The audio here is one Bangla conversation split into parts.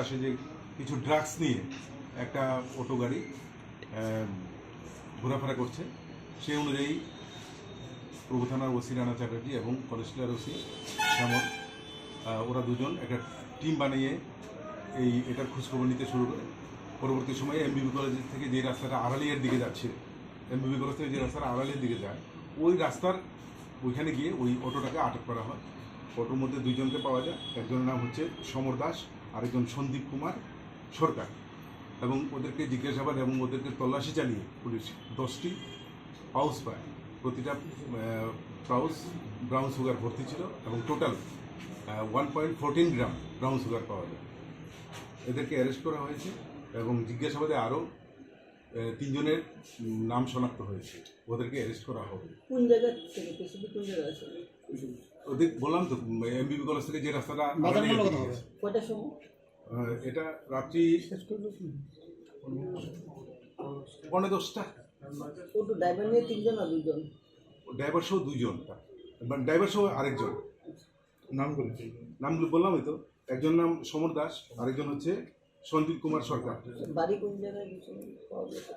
আসে যে কিছু ড্রাগস নিয়ে একটা অটো গাড়ি ঘোরাফেরা করছে। সেই অনুযায়ী প্রভু থানার ওসি রানা চ্যাটার্জি এবং কলেস্টলার ওসি শ্যামল ওরা দুজন একটা টিম বানিয়ে এটার খোঁজখবর নিতে শুরু করে। পরবর্তী সময়ে এমবিবি কলেজ থেকে যে রাস্তাটা আড়ালিয়ার দিকে যাচ্ছে, এমবিবি কলেজ থেকে যে রাস্তাটা আড়ালিয়ার দিকে যায়, ওই রাস্তার ওইখানে গিয়ে ওই অটোটাকে আটক করা হয়। অটোর মধ্যে দুইজনকে পাওয়া যায়। একজনের নাম হচ্ছে সমর দাস, আরেকজন সন্দীপ কুমার সরকার। এবং ওদেরকে জিজ্ঞাসাবাদ এবং ওদেরকে তল্লাশি চালিয়ে পুলিশ 10টি পাউচ পায়। প্রতিটা পাউচ ব্রাউন সুগার ভর্তি ছিল এবং টোটাল 1.14 গ্রাম ব্রাউন সুগার পাওয়া যায়। এদেরকে অ্যারেস্ট করা হয়েছে এবং জিজ্ঞাসাবাদে আরও 3 জনের নাম শনাক্ত হয়েছে। ওদেরকে অ্যারেস্ট করা হবে। কোন জায়গা থেকে স্পেসিফিক কোন জায়গা আছে? ওদের বললাম তো, এমবিবি কলেজ থেকে যে রাস্তাটা কয়টার সময়? এটা রাত্রি 10:45। ওটো ড্রাইভার নিয়ে 3 জন আর 2 জন? ড্রাইভার সহ 2 জন, ড্রাইভার সহ আরেকজন। নামগুলো বললামই তো, একজন নাম সমর দাস, আরেকজন হচ্ছে সন্দীপ কুমার সরকার। বাড়ি কোন জায়গায় পাওয়া গেছে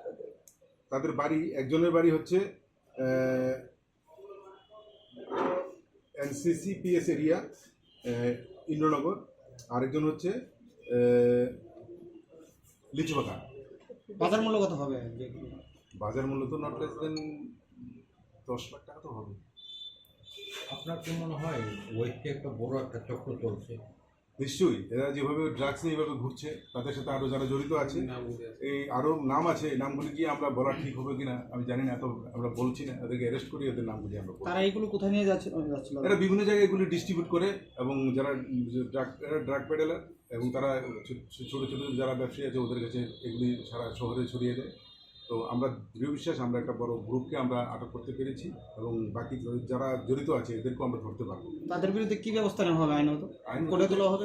তাদের বাড়ি, একজনের বাড়ি হচ্ছে এনসিসি পিএস এরিয়া ইন্দ্রনগর, আরেকজন হচ্ছে লিচুবাগান। বাজার মূল্য কত হবে? বাজার মূল্য তো নট লেস দেন 10 লাখ টাকা তো হবে। আপনার কি মনে হয় ওইতে একটা বড় একটা চক্র চলছে? নিশ্চয়ই, এরা যেভাবে ড্রাগস নিয়ে এইভাবে ঘুরছে, তাদের সাথে আরও যারা জড়িত আছে, এই আরও নাম আছে। এই নামগুলি কি আমরা বলা ঠিক হবে কিনা আমি জানি না, তো আমরা বলছি না। এদেরকে অ্যারেস্ট করি, ওদের নামগুলি আমরা বলছি। তারা এইগুলো কোথায় নিয়ে যাচ্ছিল? এরা বিভিন্ন জায়গায় এগুলি ডিস্ট্রিবিউট করে, এবং যারা ড্রাগ পেডেলার এবং তারা ছোটো ছোটো যারা ব্যবসায়ী আছে ওদের কাছে এগুলি সারা শহরে ছড়িয়ে দেয়। তো আমরা দৃঢ় বিশ্বাস আমরা একটা বড় গ্রুপকে আমরা আটক করতে পেরেছি, এবং বাকি যারা জড়িত আছে এদেরকেও আমরা ধরতে পারবো। তাদের বিরুদ্ধে কি ব্যবস্থা নেওয়া হবে? আইনত কোর্টে তোলা হবে?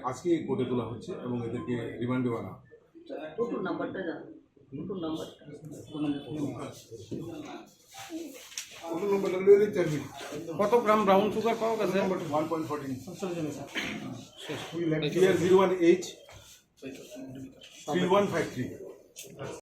আজকে কোর্টে তোলা হচ্ছে এবং এদেরকে রিমান্ডে আনা। ওটোর নাম্বারটা জানো? ওটোর নাম্বারটা কত গ্রাম ব্রাউন সুগার পাওয়া গেছে? 1.14। 01H 3153।